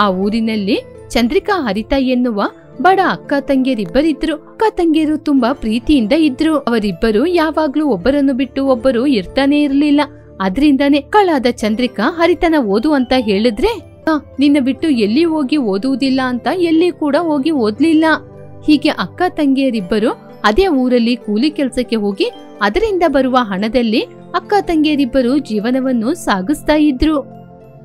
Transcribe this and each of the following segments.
ಆ ಊರಿನಲ್ಲಿ ಚಂದ್ರಿಕಾ ಹರಿತಾ ಎನ್ನುವ ಬಡ ಅಕ್ಕ ತಂಗಿಯರಿಬ್ಬರಿದ್ರು. ಅಕ್ಕ ತಂಗಿಯರು ತುಂಬಾ ಪ್ರೀತಿಯಿಂದ ಇದ್ರು. ಅವರಿಬ್ಬರು ಯಾವಾಗ್ಲೂ ಒಬ್ಬರನ್ನು ಬಿಟ್ಟು ಒಬ್ಬರು ಇರ್ತಾನೆ ಇರ್ಲಿಲ್ಲ. ಅದ್ರಿಂದಾನೆ ಕಳಾದ ಚಂದ್ರಿಕಾ ಹರಿತನ ಓದು ಅಂತ ಹೇಳಿದ್ರೆ ನಿನ್ನ ಬಿಟ್ಟು ಎಲ್ಲಿ ಹೋಗಿ ಓದುವುದಿಲ್ಲ ಅಂತ ಎಲ್ಲಿ ಕೂಡ ಹೋಗಿ ಓದ್ಲಿಲ್ಲ. ಹೀಗೆ ಅಕ್ಕ ತಂಗಿಯರಿಬ್ಬರು ಅದೇ ಊರಲ್ಲಿ ಕೂಲಿ ಕೆಲ್ಸಕ್ಕೆ ಹೋಗಿ ಅದರಿಂದ ಬರುವ ಹಣದಲ್ಲಿ ಅಕ್ಕ ತಂಗಿಯರಿಬ್ಬರು ಜೀವನವನ್ನು ಸಾಗಿಸ್ತಾ ಇದ್ರು.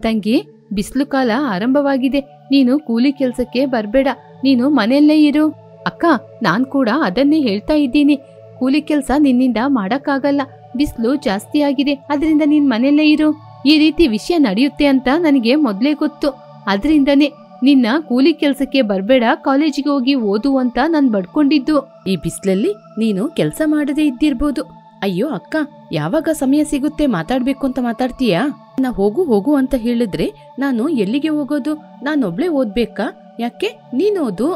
ತಂಗಿ, ಬಿಸಿಲು ಕಾಲ ಆರಂಭವಾಗಿದೆ, ನೀನು ಕೂಲಿ ಕೆಲ್ಸಕ್ಕೆ ಬರ್ಬೇಡ, ನೀನು ಮನೆಯಲ್ಲೇ ಇರು. ಅಕ್ಕ, ನಾನ್ ಕೂಡ ಅದನ್ನೇ ಹೇಳ್ತಾ ಇದ್ದೀನಿ. ಕೂಲಿ ಕೆಲ್ಸ ನಿನ್ನಿಂದ ಮಾಡಕ್ಕಾಗಲ್ಲ, ಬಿಸಿಲು ಜಾಸ್ತಿ ಆಗಿದೆ, ಅದರಿಂದ ನೀನ್ ಮನೆಯಲ್ಲೇ ಇರು. ಈ ರೀತಿ ವಿಷಯ ನಡೆಯುತ್ತೆ ಅಂತ ನನಗೆ ಮೊದ್ಲೇ ಗೊತ್ತು. ಅದರಿಂದನೇ ನಿನ್ನ ಕೂಲಿ ಕೆಲ್ಸಕ್ಕೆ ಬರ್ಬೇಡ, ಕಾಲೇಜಿಗೆ ಹೋಗಿ ಓದು ಅಂತ ನಾನ್ ಬಡ್ಕೊಂಡಿದ್ದು. ಈ ಬಿಸಿಲಲ್ಲಿ ನೀನು ಕೆಲ್ಸ ಮಾಡದೇ ಇದ್ದಿರ್ಬೋದು. ಅಯ್ಯೋ ಅಕ್ಕ, ಯಾವಾಗ ಸಮಯ ಸಿಗುತ್ತೆ ಮಾತಾಡ್ಬೇಕು ಅಂತ ಮಾತಾಡ್ತೀಯಾ? ನಾ ಹೋಗು ಹೋಗು ಅಂತ ಹೇಳಿದ್ರೆ ನಾನು ಎಲ್ಲಿಗೆ ಹೋಗೋದು? ನಾನೊಬ್ಳೆ ಓದ್ಬೇಕಾ? ಯಾಕೆ ನೀನ್ ಓದು.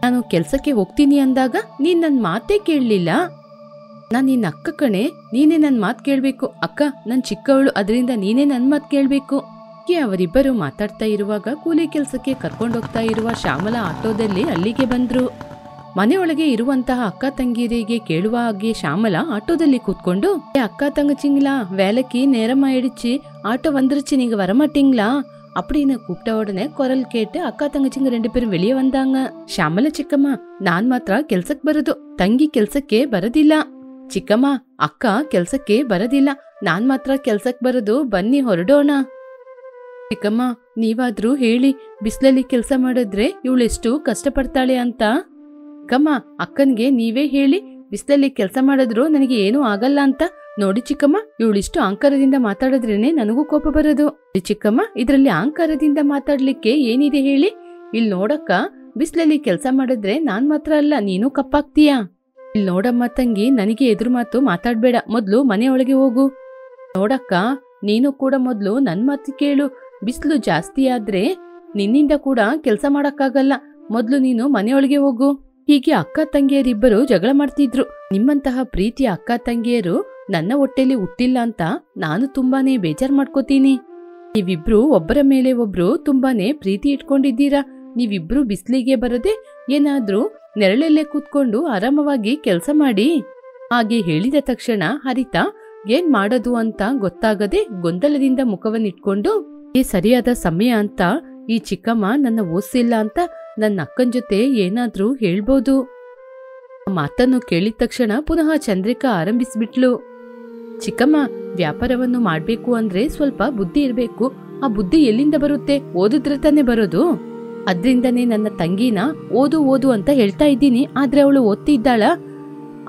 ನಾನು ಕೆಲ್ಸಕ್ಕೆ ಹೋಗ್ತೀನಿ ಅಂದಾಗ ನೀನ್ ನನ್ ಮಾತೇ ಕೇಳಲಿಲ್ಲ. ನಾನ್ ನಿನ್ನ ಅಕ್ಕ ಕಣೆ, ನೀನೇ ನನ್ ಮಾತ್ ಕೇಳ್ಬೇಕು. ಅಕ್ಕ, ನನ್ ಚಿಕ್ಕವಳು, ಅದರಿಂದ ನೀನೇ ನನ್ ಮಾತ್ ಕೇಳ್ಬೇಕು. ಅವರಿಬ್ಬರು ಮಾತಾಡ್ತಾ ಇರುವಾಗ ಕೂಲಿ ಕೆಲ್ಸಕ್ಕೆ ಕರ್ಕೊಂಡೋಗ್ತಾ ಇರುವ ಶ್ಯಾಮಲಾ ಆಟೋದಲ್ಲಿ ಅಲ್ಲಿಗೆ ಬಂದ್ರು. ಮನೆಯೊಳಗೆ ಇರುವಂತಹ ಅಕ್ಕ ತಂಗಿಯರಿಗೆ ಕೇಳುವ ಹಾಗೆ ಶ್ಯಾಮಲಾ ಆಟೋದಲ್ಲಿ ಕೂತ್ಕೊಂಡು, ಅಕ್ಕ ತಂಗಚಿಂಗ್ಲಾ வேலைக்கு நேரம் ஆயிடுச்சு, ஆட்டோ வந்துருச்சு, நீங்க வரமாட்டீங்களா அப்படின்னு கூப்பிட்ட உடனே குரல் கேட்டு அக்கா தங்கச்சிங்க 2 பேரும் வெளியே வந்தாங்க. ಶ್ಯಾಮಲಾ ಚಿಕ್ಕಮ್ಮ, ನಾನ್ ಮಾತ್ರ ಕೆಲ್ಸಕ್ ಬರೋದು, ತಂಗಿ ಕೆಲ್ಸಕ್ಕೆ ಬರೋದಿಲ್ಲ. ಚಿಕ್ಕಮ್ಮ, ಅಕ್ಕ ಕೆಲ್ಸಕ್ಕೆ ಬರೋದಿಲ್ಲ, ನಾನ್ ಮಾತ್ರ ಕೆಲ್ಸಕ್ ಬರೋದು, ಬನ್ನಿ ಹೊರಡೋಣ. ಚಿಕ್ಕಮ್ಮ, ನೀವಾದ್ರೂ ಹೇಳಿ, ಬಿಸಿಲಲ್ಲಿ ಕೆಲ್ಸ ಮಾಡಿದ್ರೆ ಇವಳೆಷ್ಟು ಕಷ್ಟಪಡ್ತಾಳೆ ಅಂತ. ಚಿಕ್ಕಮ್ಮ, ಅಕ್ಕನ್ಗೆ ನೀವೇ ಹೇಳಿ, ಬಿಸಿಲಲ್ಲಿ ಕೆಲ್ಸ ಮಾಡಿದ್ರು ನನಗೆ ಏನೂ ಆಗಲ್ಲ ಅಂತ. ನೋಡಿ ಚಿಕ್ಕಮ್ಮ, ಇವಳಿಷ್ಟು ಅಹಂಕಾರದಿಂದ ಮಾತಾಡಿದ್ರೇನೆ ನನಗೂ ಕೋಪ ಬರೋದು. ಚಿಕ್ಕಮ್ಮ, ಇದ್ರಲ್ಲಿ ಅಹಂಕಾರದಿಂದ ಮಾತಾಡ್ಲಿಕ್ಕೆ ಏನಿದೆ ಹೇಳಿ? ಇಲ್ಲಿ ನೋಡಕ್ಕ, ಬಿಸಿಲಲ್ಲಿ ಕೆಲ್ಸ ಮಾಡಿದ್ರೆ ನಾನ್ ಮಾತ್ರ ಅಲ್ಲ, ನೀನು ಕಪ್ಪಾಗ್ತೀಯಾ. ಇಲ್ಲಿ ನೋಡಮ್ಮ ತಂಗಿ, ನನಗೆ ಎದುರು ಮಾತು ಮಾತಾಡ್ಬೇಡ, ಮೊದ್ಲು ಮನೆಯೊಳಗೆ ಹೋಗು. ನೋಡಕ್ಕ, ನೀನು ಕೂಡ ಮೊದ್ಲು ನನ್ ಮಾತು ಕೇಳು. ಬಿಸಿಲು ಜಾಸ್ತಿ ಆದ್ರೆ ನಿನ್ನಿಂದ ಕೂಡ ಕೆಲ್ಸ ಮಾಡಕ್ಕಾಗಲ್ಲ, ಮೊದ್ಲು ನೀನು ಮನೆಯೊಳಗೆ ಹೋಗು. ಹೀಗೆ ಅಕ್ಕ ತಂಗಿಯರಿಬ್ಬರು ಜಗಳ ಮಾಡ್ತಿದ್ರು. ನಿಮ್ಮಂತಹ ಪ್ರೀತಿಯ ಅಕ್ಕ ತಂಗಿಯರು ನನ್ನ ಹೊಟ್ಟೆಲಿ ಹುಟ್ಟಿಲ್ಲ ಅಂತ ನಾನು ತುಂಬಾನೇ ಬೇಜಾರ್ ಮಾಡ್ಕೋತೀನಿ. ನೀವಿಬ್ರು ಒಬ್ಬರ ಮೇಲೆ ಒಬ್ರು ತುಂಬಾನೇ ಪ್ರೀತಿ ಇಟ್ಕೊಂಡಿದ್ದೀರಾ. ನೀವಿಬ್ರು ಬಿಸಿಲಿಗೆ ಬರದೆ ಏನಾದ್ರೂ ನೆರಳಲ್ಲೇ ಕೂತ್ಕೊಂಡು ಆರಾಮವಾಗಿ ಕೆಲ್ಸ ಮಾಡಿ. ಹಾಗೆ ಹೇಳಿದ ತಕ್ಷಣ ಹರಿತಾ ಏನ್ ಮಾಡೋದು ಅಂತ ಗೊತ್ತಾಗದೆ ಗೊಂದಲದಿಂದ ಮುಖವನ್ನಿಟ್ಕೊಂಡು, ಸರಿಯಾದ ಸಮಯ ಅಂತ ಈ ಚಿಕ್ಕಮ್ಮ ನನ್ನ ಓದಿಸಿಲ್ಲ ಅಂತ ನನ್ನ ಅಕ್ಕನ ಜೊತೆ ಏನಾದ್ರೂ ಹೇಳ್ಬೋದು. ಮಾತನ್ನು ಕೇಳಿದ ತಕ್ಷಣ ಪುನಃ ಚಂದ್ರಿಕಾ ಆರಂಭಿಸ್ಬಿಟ್ಲು. ಚಿಕ್ಕಮ್ಮ, ವ್ಯಾಪಾರವನ್ನು ಮಾಡ್ಬೇಕು ಅಂದ್ರೆ ಸ್ವಲ್ಪ ಬುದ್ಧಿ ಇರ್ಬೇಕು. ಆ ಬುದ್ಧಿ ಎಲ್ಲಿಂದ ಬರುತ್ತೆ? ಓದಿದ್ರೆ ತಾನೇ ಬರೋದು. ಅದ್ರಿಂದನೇ ನನ್ನ ತಂಗಿನ ಓದು ಓದು ಅಂತ ಹೇಳ್ತಾ ಇದ್ದೀನಿ, ಆದ್ರೆ ಅವಳು ಓದ್ತಿದ್ದಾಳ.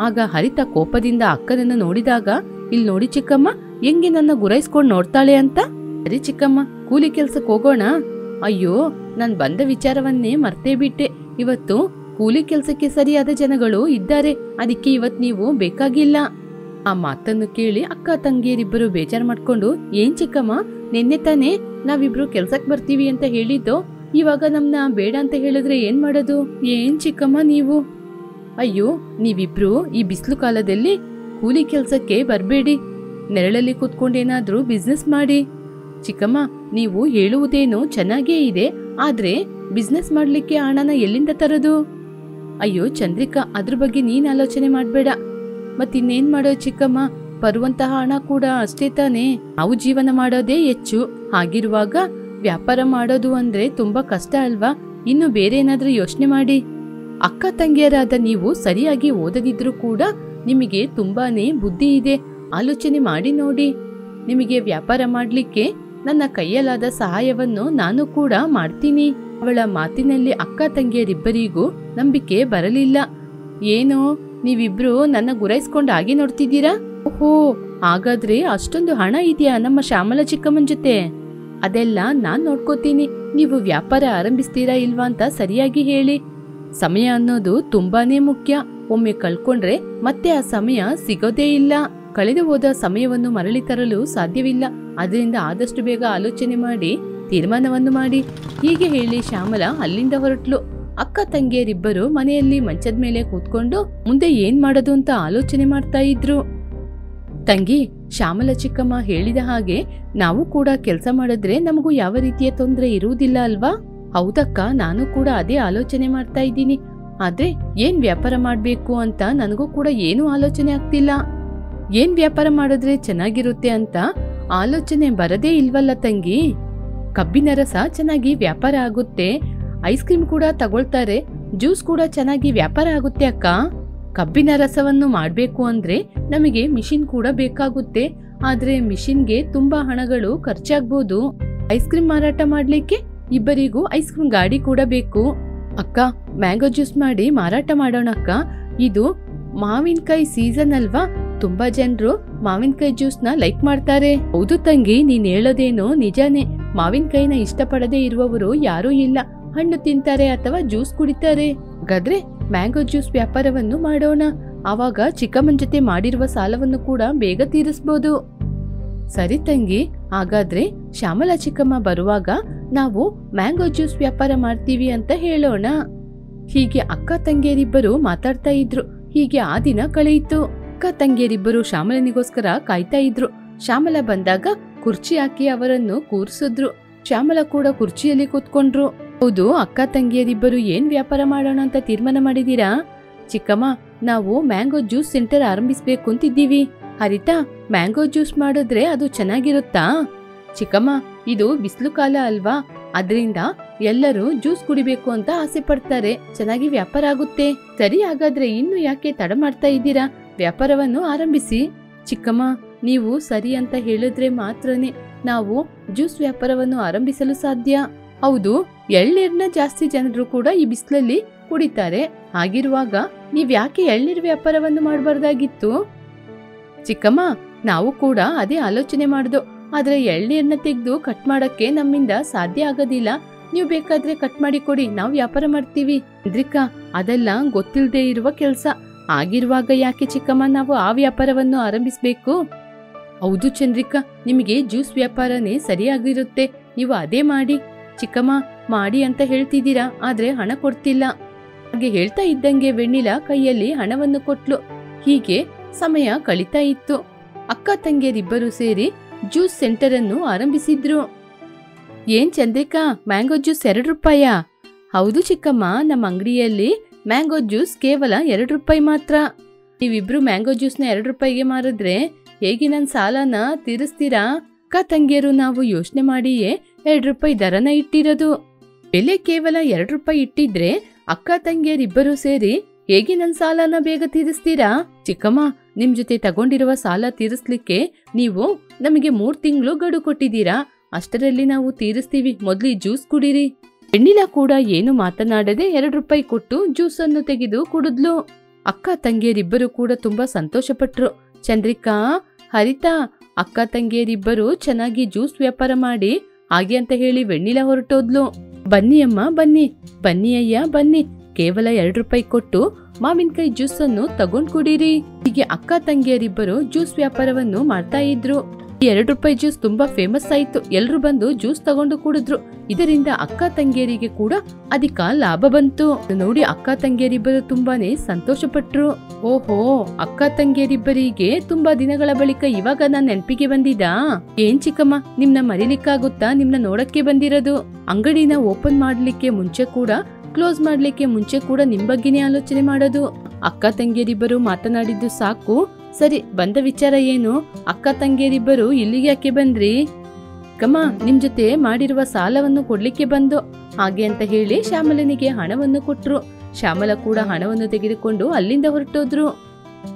ಆಗ ಹರಿತಾ ಕೋಪದಿಂದ ಅಕ್ಕನನ್ನು ನೋಡಿದಾಗ, ಇಲ್ಲಿ ನೋಡಿ ಚಿಕ್ಕಮ್ಮ, ಹೆಂಗೆ ನನ್ನ ಗುರೈಸ್ಕೊಂಡ್ ನೋಡ್ತಾಳೆ ಅಂತ. ಸರಿ ಚಿಕ್ಕಮ್ಮ, ಕೂಲಿ ಕೆಲ್ಸಕ್ಕೆ ಹೋಗೋಣ. ಅಯ್ಯೋ, ನಾನ್ ಬಂದ ವಿಚಾರವನ್ನೇ ಮರ್ತೇ ಬಿಟ್ಟೆ. ಇವತ್ತು ಕೂಲಿ ಕೆಲ್ಸಕ್ಕೆ ಸರಿಯಾದ ಜನಗಳು ಇದ್ದಾರೆ, ಅದಕ್ಕೆ ಇವತ್ ನೀವು ಬೇಕಾಗಿಲ್ಲ. ಆ ಮಾತನ್ನು ಕೇಳಿ ಅಕ್ಕ ತಂಗಿಯರಿಬ್ಬರು ಬೇಜಾರ್ ಮಾಡ್ಕೊಂಡು, ಏನ್ ಚಿಕ್ಕಮ್ಮ, ನಿನ್ನೆ ತಾನೇ ನಾವಿಬ್ರು ಕೆಲ್ಸಕ್ ಬರ್ತೀವಿ ಅಂತ ಹೇಳಿದ್ದು, ಇವಾಗ ನಮ್ನ ಬೇಡ ಅಂತ ಹೇಳಿದ್ರೆ ಏನ್ ಮಾಡೋದು? ಏನ್ ಚಿಕ್ಕಮ್ಮ ನೀವು? ಅಯ್ಯೋ, ನೀವಿಬ್ರು ಈ ಬಿಸಿಲು ಕಾಲದಲ್ಲಿ ಕೂಲಿ ಕೆಲ್ಸಕ್ಕೆ ಬರ್ಬೇಡಿ, ನೆರಳಲ್ಲಿ ಕೂತ್ಕೊಂಡೇನಾದ್ರೂ ಬಿಸ್ನೆಸ್ ಮಾಡಿ. ಚಿಕ್ಕಮ್ಮ, ನೀವು ಹೇಳುವುದೇನು ಚೆನ್ನಾಗೇ ಇದೆ, ಆದ್ರೆ ಬಿಸ್ನೆಸ್ ಮಾಡ್ಲಿಕ್ಕೆ ಹಣನ ಎಲ್ಲಿಂದ ತರೋದು? ಅಯ್ಯೋ ಚಂದ್ರಿಕಾ, ಅದ್ರ ಬಗ್ಗೆ ನೀನ್ ಆಲೋಚನೆ ಮಾಡ್ಬೇಡ. ಮತ್ತಿನ್ನೇನ್ ಮಾಡೋ ಚಿಕ್ಕಮ್ಮ, ಬರುವಂತಹ ಹಣ ಕೂಡ ಅಷ್ಟೇ ತಾನೇ. ನಾವು ಜೀವನ ಮಾಡೋದೇ ಹೆಚ್ಚು. ಹಾಗಿರುವಾಗ ವ್ಯಾಪಾರ ಮಾಡೋದು ಅಂದ್ರೆ ತುಂಬಾ ಕಷ್ಟ ಅಲ್ವಾ? ಇನ್ನು ಬೇರೆ ಏನಾದ್ರೂ ಯೋಚನೆ ಮಾಡಿ. ಅಕ್ಕ ತಂಗಿಯರಾದ ನೀವು ಸರಿಯಾಗಿ ಓದದಿದ್ರು ಕೂಡ ನಿಮಗೆ ತುಂಬಾನೇ ಬುದ್ಧಿ ಇದೆ. ಆಲೋಚನೆ ಮಾಡಿ ನೋಡಿ. ನಿಮಗೆ ವ್ಯಾಪಾರ ಮಾಡ್ಲಿಕ್ಕೆ ನನ್ನ ಕೈಯಲ್ಲಾದ ಸಹಾಯವನ್ನು ನಾನು ಕೂಡ ಮಾಡ್ತೀನಿ. ಅವಳ ಮಾತಿನಲ್ಲಿ ಅಕ್ಕ ತಂಗಿಯರಿಬ್ಬರಿಗೂ ನಂಬಿಕೆ ಬರಲಿಲ್ಲ. ಏನೋ ನೀವಿಬ್ರು ನನ್ನ ಗುರೈಸ್ಕೊಂಡು ಹಾಗೆ ನೋಡ್ತಿದ್ದೀರಾ? ಓಹೋ, ಹಾಗಾದ್ರೆ ಅಷ್ಟೊಂದು ಹಣ ಇದೆಯಾ ನಮ್ಮ ಶ್ಯಾಮಲಾ ಚಿಕ್ಕಮ್ಮನ ಜೊತೆ? ಅದೆಲ್ಲ ನಾನ್ ನೋಡ್ಕೋತೀನಿ. ನೀವು ವ್ಯಾಪಾರ ಆರಂಭಿಸ್ತೀರಾ ಇಲ್ವಾ ಅಂತ ಸರಿಯಾಗಿ ಹೇಳಿ. ಸಮಯ ಅನ್ನೋದು ತುಂಬಾನೇ ಮುಖ್ಯ. ಒಮ್ಮೆ ಕಳ್ಕೊಂಡ್ರೆ ಮತ್ತೆ ಆ ಸಮಯ ಸಿಗೋದೇ ಇಲ್ಲ. ಕಳೆದು ಹೋದ ಸಮಯವನ್ನು ಮರಳಿ ತರಲು ಸಾಧ್ಯವಿಲ್ಲ. ಅದರಿಂದ ಆದಷ್ಟು ಬೇಗ ಆಲೋಚನೆ ಮಾಡಿ ತೀರ್ಮಾನವನ್ನು ಮಾಡಿ. ಹೀಗೆ ಹೇಳಿ ಶ್ಯಾಮಲಾ ಅಲ್ಲಿಂದ ಹೊರಟ್ಲು. ಅಕ್ಕ ತಂಗಿಯರಿಬ್ಬರು ಮನೆಯಲ್ಲಿ ಮಂಚದ ಮೇಲೆ ಕೂತ್ಕೊಂಡು ಮುಂದೆ ಏನ್ ಮಾಡೋದು ಅಂತ ಆಲೋಚನೆ ಮಾಡ್ತಾ ಇದ್ರು. ತಂಗಿ, ಶ್ಯಾಮಲ ಚಿಕ್ಕಮ್ಮ ಹೇಳಿದ ಹಾಗೆ ನಾವು ಕೂಡ ಕೆಲಸ ಮಾಡಿದ್ರೆ ನಮಗೂ ಯಾವ ರೀತಿಯ ತೊಂದರೆ ಇರುವುದಿಲ್ಲ ಅಲ್ವಾ? ಹೌದಕ್ಕ, ನಾನು ಕೂಡ ಅದೇ ಆಲೋಚನೆ ಮಾಡ್ತಾ ಇದ್ದೀನಿ. ಆದ್ರೆ ಏನ್ ವ್ಯಾಪಾರ ಮಾಡ್ಬೇಕು ಅಂತ ನನಗೂ ಕೂಡ ಏನು ಆಲೋಚನೆ ಆಗ್ತಿಲ್ಲ. ಏನ್ ವ್ಯಾಪಾರ ಮಾಡಿದ್ರೆ ಚೆನ್ನಾಗಿರುತ್ತೆ ಅಂತ ಆಲೋಚನೆ ಬರದೇ ಇಲ್ವಲ್ಲ ತಂಗಿ. ಕಬ್ಬಿನ ರಸ ಚೆನ್ನಾಗಿ ವ್ಯಾಪಾರ ಆಗುತ್ತೆ, ಐಸ್ ಕ್ರೀಮ್ ಕೂಡ ತಗೊಳ್ತಾರೆ, ಜ್ಯೂಸ್ ಕೂಡ ಚೆನ್ನಾಗಿ ವ್ಯಾಪಾರ ಆಗುತ್ತೆ ಅಕ್ಕ. ಕಬ್ಬಿನ ರಸವನ್ನು ಮಾಡ್ಬೇಕು ಅಂದ್ರೆ ನಮಗೆ ಮಿಷಿನ್ ಕೂಡ ಬೇಕಾಗುತ್ತೆ. ಆದ್ರೆ ಮಿಷಿನ್ಗೆ ತುಂಬಾ ಹಣಗಳು ಖರ್ಚಾಗ್ಬೋದು. ಐಸ್ ಕ್ರೀಮ್ ಮಾರಾಟ ಮಾಡ್ಲಿಕ್ಕೆ ಇಬ್ಬರಿಗೂ ಐಸ್ ಕ್ರೀಮ್ ಗಾಡಿ ಕೂಡ ಬೇಕು. ಅಕ್ಕ, ಮ್ಯಾಂಗೋ ಜ್ಯೂಸ್ ಮಾಡಿ ಮಾರಾಟ ಮಾಡೋಣ ಅಕ್ಕ. ಇದು ಮಾವಿನಕಾಯಿ ಸೀಸನ್ ಅಲ್ವಾ, ತುಂಬಾ ಜನರು ಮಾವಿನಕಾಯಿ ಜ್ಯೂಸ್ ನ ಲೈಕ್ ಮಾಡ್ತಾರೆ. ಹೌದು ತಂಗಿ, ನೀನ್ ಹೇಳೋದೇನೋ ನಿಜಾನೇ. ಮಾವಿನಕಾಯಿನ ಇಷ್ಟಪಡದೆ ಇರುವವರು ಯಾರೂ ಇಲ್ಲ. ಹಣ್ಣು ತಿಂತಾರೆ ಅಥವಾ ಜ್ಯೂಸ್ ಕುಡಿತಾರೆ. ಹಾಗಾದ್ರೆ ಮ್ಯಾಂಗೋ ಜ್ಯೂಸ್ ವ್ಯಾಪಾರವನ್ನು ಮಾಡೋಣ. ಆವಾಗ ಚಿಕ್ಕಮ್ಮನ ಜೊತೆ ಮಾಡಿರುವ ಸಾಲವನ್ನು ಕೂಡ ಬೇಗ ತೀರಿಸಬಹುದು. ಸರಿ ತಂಗಿ, ಹಾಗಾದ್ರೆ ಶ್ಯಾಮಲ ಚಿಕ್ಕಮ್ಮ ಬರುವಾಗ ನಾವು ಮ್ಯಾಂಗೋ ಜ್ಯೂಸ್ ವ್ಯಾಪಾರ ಮಾಡ್ತೀವಿ ಅಂತ ಹೇಳೋಣ. ಹೀಗೆ ಅಕ್ಕ ತಂಗಿಯರಿಬ್ಬರು ಮಾತಾಡ್ತಾ ಇದ್ರು. ಹೀಗೆ ಆ ದಿನ ಕಳೆಯಿತು. ಅಕ್ಕ ತಂಗಿಯರಿಬ್ಬರು ಶ್ಯಾಮಲನಿಗೋಸ್ಕರ ಕಾಯ್ತಾ ಇದ್ರು. ಶ್ಯಾಮಲ ಬಂದಾಗ ಕುರ್ಚಿ ಹಾಕಿ ಅವರನ್ನು ಕೂರಿಸಿದ್ರು. ಶ್ಯಾಮಲ ಕೂಡ ಕುರ್ಚಿಯಲ್ಲಿ ಕೂತ್ಕೊಂಡ್ರು. ಹೌದು, ಅಕ್ಕ ತಂಗಿಯರಿಬ್ಬರು ಏನ್ ವ್ಯಾಪಾರ ಮಾಡೋಣ ಅಂತ ತೀರ್ಮಾನ ಮಾಡಿದೀರಾ? ಚಿಕ್ಕಮ್ಮ, ನಾವು ಮ್ಯಾಂಗೋ ಜ್ಯೂಸ್ ಸೆಂಟರ್ ಆರಂಭಿಸ್ಬೇಕು ಅಂತಿದ್ದೀವಿ. ಹರಿತಾ, ಮ್ಯಾಂಗೋ ಜ್ಯೂಸ್ ಮಾಡಿದ್ರೆ ಅದು ಚೆನ್ನಾಗಿರುತ್ತಾ? ಚಿಕ್ಕಮ್ಮ, ಇದು ಬಿಸಿಲು ಕಾಲ ಅಲ್ವಾ, ಅದರಿಂದ ಎಲ್ಲರೂ ಜ್ಯೂಸ್ ಕುಡಿಬೇಕು ಅಂತ ಆಸೆ ಪಡ್ತಾರೆ. ಚೆನ್ನಾಗಿ ವ್ಯಾಪಾರ ಆಗುತ್ತೆ. ಸರಿ, ಹಾಗಾದ್ರೆ ಇನ್ನು ಯಾಕೆ ತಡ ಮಾಡ್ತಾ ಇದ್ದೀರಾ? ವ್ಯಾಪಾರವನ್ನು ಆರಂಭಿಸಿ. ಚಿಕ್ಕಮ್ಮ, ನೀವು ಸರಿ ಅಂತ ಹೇಳಿದ್ರೆ ಮಾತ್ರನೇ ನಾವು ಜ್ಯೂಸ್ ವ್ಯಾಪಾರವನ್ನು ಆರಂಭಿಸಲು ಸಾಧ್ಯ. ಹೌದು, ಎಳ್ನೀರ್ನ ಜಾಸ್ತಿ ಜನರು ಕೂಡ ಈ ಬಿಸಿಲಲ್ಲಿ ಕುಡಿತಾರೆ. ಹಾಗಿರುವಾಗ ನೀವ್ ಯಾಕೆ ಎಳ್ನೀರ್ ವ್ಯಾಪಾರವನ್ನು ಮಾಡಬಾರ್ದಾಗಿತ್ತು? ಚಿಕ್ಕಮ್ಮ, ನಾವು ಕೂಡ ಅದೇ ಆಲೋಚನೆ ಮಾಡ್ದು. ಆದ್ರೆ ಎಳ್ನೀರ್ನ ತೆಗೆದು ಕಟ್ ಮಾಡಕ್ಕೆ ನಮ್ಮಿಂದ ಸಾಧ್ಯ ಆಗೋದಿಲ್ಲ. ನೀವು ಬೇಕಾದ್ರೆ ಕಟ್ ಮಾಡಿ ಕೊಡಿ, ನಾವು ವ್ಯಾಪಾರ ಮಾಡ್ತೀವಿ. ಚಂದ್ರಿಕಾ, ಅದೆಲ್ಲ ಗೊತ್ತಿಲ್ಲದೆ ಇರುವ ಕೆಲ್ಸ. ಆಗಿರುವಾಗ ಯಾಕೆ ಚಿಕ್ಕಮ್ಮ ನಾವು ಆ ವ್ಯಾಪಾರವನ್ನು ಆರಂಭಿಸ್ಬೇಕು? ಹೌದು ಚಂದ್ರಿಕಾ, ನಿಮಗೆ ಜ್ಯೂಸ್ ವ್ಯಾಪಾರನೇ ಸರಿಯಾಗಿರುತ್ತೆ. ನೀವು ಅದೇ ಮಾಡಿ. ಚಿಕ್ಕಮ್ಮ, ಮಾಡಿ ಅಂತ ಹೇಳ್ತಿದ್ದೀರಾ, ಆದ್ರೆ ಹಣ ಕೊಡ್ತಿಲ್ಲ. ಹಾಗೆ ಹೇಳ್ತಾ ಇದ್ದಂಗೆ ವೆಣ್ಣಿಲಾ ಕೈಯಲ್ಲಿ ಹಣವನ್ನು ಕೊಟ್ಲು. ಹೀಗೆ ಸಮಯ ಕಳೀತಾ ಇತ್ತು. ಅಕ್ಕ ತಂಗಿಯರಿಬ್ಬರು ಸೇರಿ ಜ್ಯೂಸ್ ಸೆಂಟರ್ ಅನ್ನು ಆರಂಭಿಸಿದ್ರು. ಏನ್ ಚಂದ್ರಿಕಾ, ಮ್ಯಾಂಗೋ ಜ್ಯೂಸ್ 2 ರೂಪಾಯಾ? ಹೌದು ಚಿಕ್ಕಮ್ಮ, ನಮ್ಮ ಅಂಗಡಿಯಲ್ಲಿ ಮ್ಯಾಂಗೋ ಜ್ಯೂಸ್ ಕೇವಲ 2 ರೂಪಾಯಿ ಮಾತ್ರ. ನೀವಿಬ್ರು ಮ್ಯಾಂಗೋ ಜ್ಯೂಸ್ನ 2 ರೂಪಾಯಿಗೆ ಮಾರಿದ್ರೆ ಹೇಗೆ ನನ್ನ ಸಾಲನ ತೀರಿಸ್ತೀರಾ? ಅಕ್ಕ ತಂಗಿಯರು ನಾವು ಯೋಚನೆ ಮಾಡಿಯೇ 2 ರೂಪಾಯಿ ದರನ ಇಟ್ಟಿರೋದು. ಬೆಲೆ ಕೇವಲ 2 ರೂಪಾಯಿ ಇಟ್ಟಿದ್ರೆ ಅಕ್ಕ ತಂಗಿಯರಿಬ್ಬರು ಸೇರಿ ಹೇಗೆ ನನ್ನ ಸಾಲನ ಬೇಗ ತೀರಿಸ್ತೀರಾ? ಚಿಕ್ಕಮ್ಮ, ನಿಮ್ ಜೊತೆ ತಗೊಂಡಿರುವ ಸಾಲ ತೀರಿಸ್ಲಿಕ್ಕೆ ನೀವು ನಮಗೆ 3 ತಿಂಗಳು ಗಡು ಕೊಟ್ಟಿದ್ದೀರಾ. ಅಷ್ಟರಲ್ಲಿ ನಾವು ತೀರಿಸ್ತೀವಿ, ಮೊದ್ಲು ಜ್ಯೂಸ್ ಕುಡೀರಿ. ವೆಣ್ಣಿಲಾ ಕೂಡ ಏನು ಮಾತನಾಡದೆ 2 ರೂಪಾಯಿ ಕೊಟ್ಟು ಜ್ಯೂಸ್ ಅನ್ನು ತೆಗೆದು ಕುಡಿದ್ಲು. ಅಕ್ಕ ತಂಗಿಯರಿಬ್ಬರು ಕೂಡ ತುಂಬಾ ಸಂತೋಷ ಪಟ್ರು. ಚಂದ್ರಿಕಾ, ಹರಿತಾ, ಅಕ್ಕ ತಂಗಿಯರಿಬ್ಬರು ಚೆನ್ನಾಗಿ ಜ್ಯೂಸ್ ವ್ಯಾಪಾರ ಮಾಡಿ ಹಾಗೆ ಅಂತ ಹೇಳಿ ವೆಣ್ಣಿಲಾ ಹೊರಟೋದ್ಲು. ಬನ್ನಿ ಅಮ್ಮ, ಬನ್ನಿ. ಬನ್ನಿ ಅಯ್ಯ, ಬನ್ನಿ. ಕೇವಲ 2 ರೂಪಾಯಿ ಕೊಟ್ಟು ಮಾವಿನಕಾಯಿ ಜ್ಯೂಸ್ ಅನ್ನು ತಗೊಂಡ್ ಕುಡೀರಿ. ಹೀಗೆ ಅಕ್ಕ ತಂಗಿಯರಿಬ್ಬರು ಜ್ಯೂಸ್ ವ್ಯಾಪಾರವನ್ನು ಮಾಡ್ತಾ ಇದ್ರು. ಈ 2 ರೂಪಾಯಿ ಜ್ಯೂಸ್ ತುಂಬಾ ಫೇಮಸ್ ಆಯ್ತು. ಎಲ್ರು ಬಂದು ಜ್ಯೂಸ್ ತಗೊಂಡು ಕುಡಿದ್ರು. ಇದರಿಂದ ಅಕ್ಕ ತಂಗಿಯರಿಗೆ ಕೂಡ ಅಧಿಕ ಲಾಭ ಬಂತು. ನೋಡಿ ಅಕ್ಕ ತಂಗಿಯರಿಬ್ಬರು ತುಂಬಾನೇ ಸಂತೋಷ ಪಟ್ರು. ಓಹೋ, ಅಕ್ಕ ತಂಗಿಯರಿಬ್ಬರಿಗೆ ತುಂಬಾ ದಿನಗಳ ಬಳಿಕ ಇವಾಗ ನಾನ್ ನೆನಪಿಗೆ ಬಂದಿದ್ದಾ? ಏನ್ ಚಿಕ್ಕಮ್ಮ, ನಿಮ್ನ ಮರಿಲಿಕ್ಕಾಗುತ್ತಾ? ನಿಮ್ನ ನೋಡಕ್ಕೆ ಬಂದಿರೋದು. ಅಂಗಡಿನ ಓಪನ್ ಮಾಡ್ಲಿಕ್ಕೆ ಮುಂಚೆ ಕೂಡ, ಕ್ಲೋಸ್ ಮಾಡ್ಲಿಕ್ಕೆ ಮುಂಚೆ ಕೂಡ ನಿಮ್ ಬಗ್ಗೆನೇ ಆಲೋಚನೆ ಮಾಡೋದು. ಅಕ್ಕ ತಂಗಿಯರಿಬ್ಬರು ಮಾತನಾಡಿದ್ದು ಸಾಕು. ಸರಿ, ಬಂದ ವಿಚಾರ ಏನು? ಅಕ್ಕ ತಂಗಿಯರಿಬ್ಬರು ಇಲ್ಲಿಗೆ ಯಾಕೆ ಬಂದ್ರಿ? ಕಮ್ಮ, ನಿಮ್ ಜೊತೆ ಮಾಡಿರುವ ಸಾಲವನ್ನು ಕೊಡ್ಲಿಕ್ಕೆ ಬಂದು. ಹಾಗೆ ಅಂತ ಹೇಳಿ ಶ್ಯಾಮಲನಿಗೆ ಹಣವನ್ನು ಕೊಟ್ರು. ಶ್ಯಾಮಲ ಕೂಡ ಹಣವನ್ನು ತೆಗೆದುಕೊಂಡು ಅಲ್ಲಿಂದ ಹೊರಟೋದ್ರು.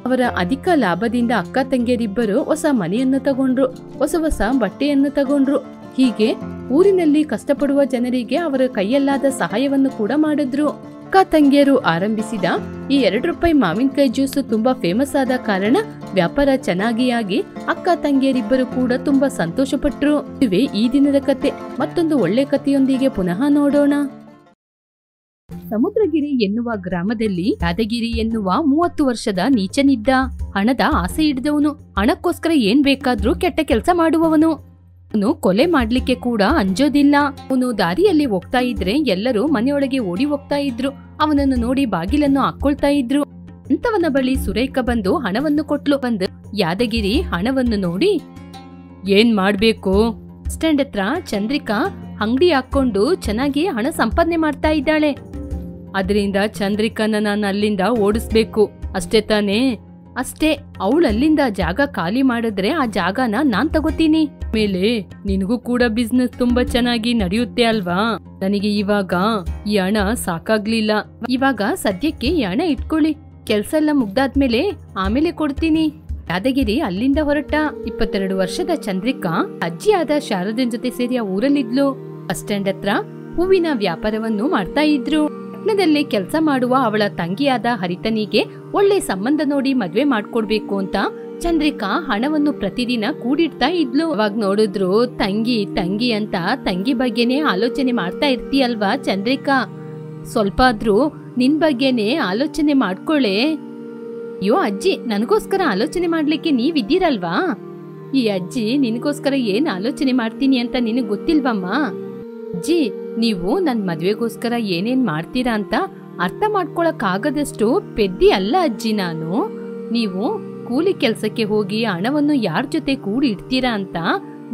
ಅವರ ಅಧಿಕ ಲಾಭದಿಂದ ಅಕ್ಕ ತಂಗಿಯರಿಬ್ಬರು ಹೊಸ ಮನೆಯನ್ನು ತಗೊಂಡ್ರು, ಹೊಸ ಹೊಸ ಬಟ್ಟೆಯನ್ನು ತಗೊಂಡ್ರು. ಹೀಗೆ ಊರಿನಲ್ಲಿ ಕಷ್ಟಪಡುವ ಜನರಿಗೆ ಅವರ ಕೈಯಲ್ಲಾದ ಸಹಾಯವನ್ನು ಕೂಡ ಮಾಡಿದ್ರು. ಅಕ್ಕ ತಂಗಿಯರು ಆರಂಭಿಸಿದ ಈ 2 ರೂಪಾಯಿ ಮಾವಿನಕಾಯಿ ಜ್ಯೂಸ್ ತುಂಬಾ ಫೇಮಸ್ ಆದ ಕಾರಣ ವ್ಯಾಪಾರ ಚೆನ್ನಾಗಿ ಆಗಿ ಅಕ್ಕ ತಂಗಿಯರಿಬ್ಬರು ಕೂಡ ತುಂಬಾ ಸಂತೋಷ ಪಟ್ರು. ಇವೆ ಈ ದಿನದ ಕತೆ. ಮತ್ತೊಂದು ಒಳ್ಳೆ ಕಥೆಯೊಂದಿಗೆ ಪುನಃ ನೋಡೋಣ. ಸಮುದ್ರಗಿರಿ ಎನ್ನುವ ಗ್ರಾಮದಲ್ಲಿ ಯಾದಗಿರಿ ಎನ್ನುವ 30 ವರ್ಷದ ನೀಚನಿದ್ದ. ಹಣದ ಆಸೆ ಹಿಡಿದವನು. ಹಣಕ್ಕೋಸ್ಕರ ಏನ್ ಬೇಕಾದ್ರೂ ಕೆಟ್ಟ ಕೆಲಸ ಮಾಡುವವನು. ಅವನು ಕೊಲೆ ಮಾಡ್ಲಿಕ್ಕೆ ಕೂಡ ಅಂಜೋದಿಲ್ಲ. ಅವನು ದಾರಿಯಲ್ಲಿ ಹೋಗ್ತಾ ಇದ್ರೆ ಎಲ್ಲರೂ ಮನೆಯೊಳಗೆ ಓಡಿ ಹೋಗ್ತಾ ಇದ್ರು. ಅವನನ್ನು ನೋಡಿ ಬಾಗಿಲನ್ನು ಹಾಕೊಳ್ತಾ ಇದ್ರು. ಅಂತವನ ಬಳಿ ಸುರೇಖ ಬಂದು ಹಣವನ್ನು ಕೊಟ್ಲು. ಬಂದು ಯಾದಗಿರಿ ಹಣವನ್ನು ನೋಡಿ ಏನ್ ಮಾಡ್ಬೇಕು? ಸ್ಟ್ಯಾಂಡ್ ಹತ್ರ ಚಂದ್ರಿಕಾ ಅಂಗಡಿ ಹಾಕೊಂಡು ಚೆನ್ನಾಗಿ ಹಣ ಸಂಪಾದನೆ ಮಾಡ್ತಾ ಇದ್ದಾಳೆ. ಅದರಿಂದ ಚಂದ್ರಿಕನ ನಾನು ಅಲ್ಲಿಂದ ಓಡಿಸ್ಬೇಕು ಅಷ್ಟೇ ತಾನೇ? ಅಷ್ಟೇ. ಅವಳು ಅಲ್ಲಿಂದ ಜಾಗ ಖಾಲಿ ಮಾಡಿದ್ರೆ ಆ ಜಾಗನ ನಾನ್ ತಗೋತೀನಿ. ಮೇಲೆ ನಿನಗೂ ಕೂಡ ಬಿಸ್ನೆಸ್ ತುಂಬಾ ಚೆನ್ನಾಗಿ ನಡೆಯುತ್ತೆ ಅಲ್ವಾ? ನನಗೆ ಇವಾಗ ಈ ಹಣ ಸಾಕಾಗ್ಲಿಲ್ಲ. ಇವಾಗ ಸದ್ಯಕ್ಕೆ ಈ ಹಣ ಇಟ್ಕೊಳ್ಳಿ. ಕೆಲ್ಸ ಎಲ್ಲ ಮುಗ್ದಾದ್ಮೇಲೆ ಆಮೇಲೆ ಕೊಡ್ತೀನಿ. ಯಾದಗಿರಿ ಅಲ್ಲಿಂದ ಹೊರಟ. 22 ವರ್ಷದ ಚಂದ್ರಿಕಾ ಅಜ್ಜಿಯಾದ ಶಾರದನ್ ಜೊತೆ ಸೇರಿ ಆ ಊರಲ್ಲಿದ್ಲು. ಬಸ್ ಸ್ಟ್ಯಾಂಡ್ ಹತ್ರ ಹೂವಿನ ವ್ಯಾಪಾರವನ್ನು ಮಾಡ್ತಾ ಇದ್ರು. ಪಟ್ಟಣದಲ್ಲಿ ಕೆಲಸ ಮಾಡುವ ಅವಳ ತಂಗಿಯಾದ ಹರಿತನಿಗೆ ಒಳ್ಳೆ ಸಂಬಂಧ ನೋಡಿ ಮದ್ವೆ ಮಾಡ್ಕೊಡ್ಬೇಕು ಅಂತ ಚಂದ್ರಿಕಾ ಹಣವನ್ನು ಪ್ರತಿದಿನ ಕೂಡಿಡ್ತಾ ಇದ್ಲು. ಅವಾಗ ನೋಡಿದ್ರು ತಂಗಿ ತಂಗಿ ಅಂತ ತಂಗಿ ಬಗ್ಗೆನೆ ಆಲೋಚನೆ ಮಾಡ್ತಾ ಇರ್ತೀಯಲ್ವಾ ಚಂದ್ರಿಕಾ? ಸ್ವಲ್ಪ ಆದ್ರೂ ನಿನ್ ಬಗ್ಗೆನೆ ಆಲೋಚನೆ ಮಾಡ್ಕೊಳ್ಳೆ. ಅಯ್ಯೋ ಅಜ್ಜಿ, ನನಗೋಸ್ಕರ ಆಲೋಚನೆ ಮಾಡ್ಲಿಕ್ಕೆ ನೀವಿದ್ದೀರಲ್ವಾ? ಈ ಅಜ್ಜಿ ನಿನಗೋಸ್ಕರ ಏನ್ ಆಲೋಚನೆ ಮಾಡ್ತೀನಿ ಅಂತ ನಿನಗ್ ಗೊತ್ತಿಲ್ವಮ್ಮ? ಅಜ್ಜಿ, ನೀವು ನನ್ ಮದ್ವೆಗೋಸ್ಕರ ಏನೇನ್ ಮಾಡ್ತೀರಾ ಅಂತ ಅರ್ಥ ಮಾಡ್ಕೊಳಕ್ ಆಗದಷ್ಟು ಪೆದ್ದಿ ಅಲ್ಲ ಅಜ್ಜಿ ನಾನು. ನೀವು ಕೂಲಿ ಕೆಲ್ಸಕ್ಕೆ ಹೋಗಿ ಹಣವನ್ನು ಯಾರ್ ಜೊತೆ ಕೂಡಿ ಇಡ್ತೀರಾ ಅಂತ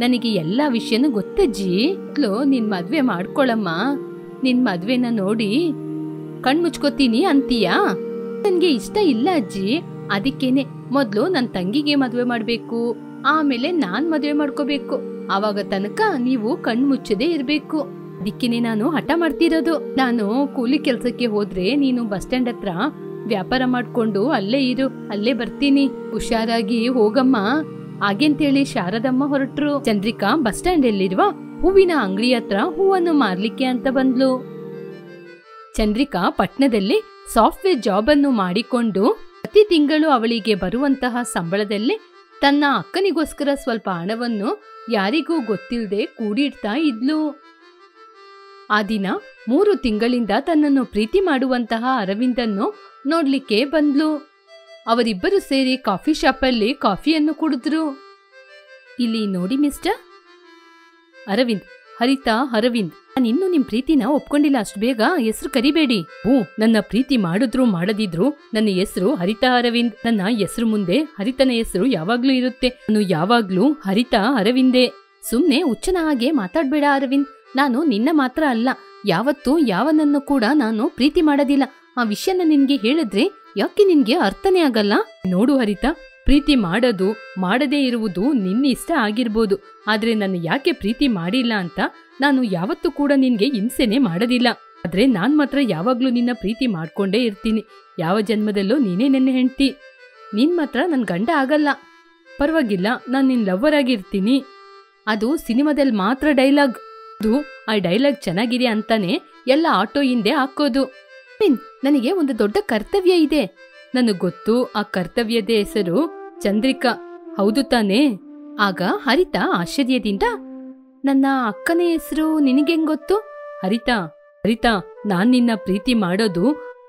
ನನಗೆ ಎಲ್ಲಾ ವಿಷಯನೂ ಗೊತ್ತಜ್ಜಿ. ನಿನ್ ಮದ್ವೆ ಮಾಡ್ಕೊಳಮ್ಮ. ನಿನ್ ಮದ್ವೆನ ನೋಡಿ ಕಣ್ಮುಚ್ಕೋತೀನಿ ಅಂತೀಯಾ? ನನ್ಗೆ ಇಷ್ಟ ಇಲ್ಲ ಅಜ್ಜಿ. ಅದಕ್ಕೇನೆ ಮೊದ್ಲು ನನ್ ತಂಗಿಗೆ ಮದ್ವೆ ಮಾಡ್ಬೇಕು, ಆಮೇಲೆ ನಾನ್ ಮದ್ವೆ ಮಾಡ್ಕೋಬೇಕು. ಆವಾಗ ತನಕ ನೀವು ಕಣ್ಮುಚ್ಚದೇ ಇರ್ಬೇಕು. ಅದಕ್ಕೇನೆ ನಾನು ಹಠ ಮಾಡ್ತಿರೋದು. ನಾನು ಕೂಲಿ ಕೆಲ್ಸಕ್ಕೆ ಹೋದ್ರೆ ನೀನು ಬಸ್ ಸ್ಟ್ಯಾಂಡ್ ಹತ್ರ ವ್ಯಾಪಾರ ಮಾಡ್ಕೊಂಡು ಅಲ್ಲೇ ಇರು, ಅಲ್ಲೇ ಬರ್ತೀನಿ. ಹುಷಾರಾಗಿ ಹೋಗಮ್ಮ. ಹಾಗೇಂತೇಳಿ ಶಾರದಮ್ಮ ಹೊರಟ್ರು. ಚಂದ್ರಿಕಾ ಬಸ್ ಸ್ಟ್ಯಾಂಡ್ ಅಲ್ಲಿರುವ ಹೂವಿನ ಅಂಗಡಿ ಹತ್ರ ಹೂವನ್ನು ಮಾರ್ಲಿಕ್ಕೆ ಅಂತ ಬಂದ್ಲು. ಚಂದ್ರಿಕಾ ಪಟ್ನದಲ್ಲಿ ಸಾಫ್ಟ್ವೇರ್ ಜಾಬ್ ಅನ್ನು ಮಾಡಿಕೊಂಡು ಪ್ರತಿ ತಿಂಗಳು ಅವಳಿಗೆ ಬರುವಂತಹ ಸಂಬಳದಲ್ಲಿ ತನ್ನ ಅಕ್ಕನಿಗೋಸ್ಕರ ಸ್ವಲ್ಪ ಹಣವನ್ನು ಯಾರಿಗೂ ಗೊತ್ತಿಲ್ಲದೆ ಕೂಡಿಡ್ತಾ ಇದ್ಲು. ಆ ದಿನ 3 ತಿಂಗಳಿಂದ ತನ್ನನ್ನು ಪ್ರೀತಿ ಮಾಡುವಂತಹ ಅರವಿಂದನ್ನು ನೋಡ್ಲಿಕ್ಕೆ ಬಂದ್ಲು. ಅವರಿಬ್ಬರು ಸೇರಿ ಕಾಫಿ ಶಾಪಲ್ಲಿ ಕಾಫಿಯನ್ನು ಕುಡಿದ್ರು. ಇಲ್ಲಿ ನೋಡಿ ಮಿಸ್ಟರ್ ಅರವಿಂದ್, ಹರಿತಾ ಅರವಿಂದ್. ನಾನಿನ್ನೂ ನಿಮ್ ಪ್ರೀತಿನ ಒಪ್ಕೊಂಡಿಲ್ಲ. ಅಷ್ಟು ಬೇಗ ಹೆಸರು ಕರಿಬೇಡಿ. ನನ್ನ ಪ್ರೀತಿ ಮಾಡಿದ್ರು ಮಾಡದಿದ್ರು ನನ್ನ ಹೆಸರು ಹರಿತಾ ಅರವಿಂದ್. ನನ್ನ ಹೆಸರು ಮುಂದೆ ಹರಿತನ ಹೆಸರು ಯಾವಾಗ್ಲೂ ಇರುತ್ತೆ. ನಾನು ಯಾವಾಗ್ಲೂ ಹರಿತಾ ಅರವಿಂದೇ. ಸುಮ್ನೆ ಹುಚ್ಚನ ಹಾಗೆ ಮಾತಾಡ್ಬೇಡ ಅರವಿಂದ್. ನಾನು ನಿನ್ನ ಮಾತ್ರ ಅಲ್ಲ, ಯಾವತ್ತೂ ಯಾವನನ್ನು ಕೂಡ ನಾನು ಪ್ರೀತಿ ಮಾಡೋದಿಲ್ಲ. ಆ ವಿಷಯನ ನಿನ್ಗೆ ಹೇಳಿದ್ರೆ ಯಾಕೆ ನಿನ್ಗೆ ಅರ್ಥನೇ ಆಗಲ್ಲ? ನೋಡು ಹರಿತಾ, ಪ್ರೀತಿ ಮಾಡೋದು ಮಾಡದೇ ಇರುವುದು ನಿನ್ನ ಇಷ್ಟ ಆಗಿರ್ಬೋದು. ಆದ್ರೆ ನಾನು ಯಾಕೆ ಪ್ರೀತಿ ಮಾಡಿಲ್ಲ ಅಂತ ನಾನು ಯಾವತ್ತೂ ಕೂಡ ನಿನ್ಗೆ ಹಿಂಸೆನೆ ಮಾಡೋದಿಲ್ಲ. ಆದ್ರೆ ನಾನ್ ಮಾತ್ರ ಯಾವಾಗ್ಲೂ ನಿನ್ನ ಪ್ರೀತಿ ಮಾಡ್ಕೊಂಡೇ ಇರ್ತೀನಿ. ಯಾವ ಜನ್ಮದಲ್ಲೂ ನೀನೇ ನನ್ನ ಹೆಂಡ್ತಿ. ನೀನ್ ಮಾತ್ರ ನನ್ ಗಂಡ ಆಗಲ್ಲ. ಪರವಾಗಿಲ್ಲ, ನಾನ್ ನಿನ್ ಲವ್ವರ್ ಆಗಿರ್ತೀನಿ. ಅದು ಸಿನಿಮಾದಲ್ಲಿ ಮಾತ್ರ ಡೈಲಾಗ್. ಅದು ಆ ಡೈಲಾಗ್ ಚೆನ್ನಾಗಿದೆ ಅಂತಾನೆ ಎಲ್ಲ ಆಟೋ ಹಿಂದೆ ಹಾಕೋದು. ನನಗೆ ಒಂದು ದೊಡ್ಡ ಕರ್ತವ್ಯ ಇದೆ. ನನಗ್ ಗೊತ್ತು, ಆ ಕರ್ತವ್ಯದ ಹೆಸರು ಚಂದ್ರಿಕಾ. ಹೌದು ತಾನೇ? ಆಗ ಹರಿತಾ ಆಶ್ಚರ್ಯದಿಂದ, ನನ್ನ ಅಕ್ಕನ ಹೆಸರು ನಿನಗೆಂಗ್ ಗೊತ್ತು? ಹರಿತಾ, ನಾನ್ ನಿನ್ನ ಪ್ರೀತಿ ಮಾಡೋದು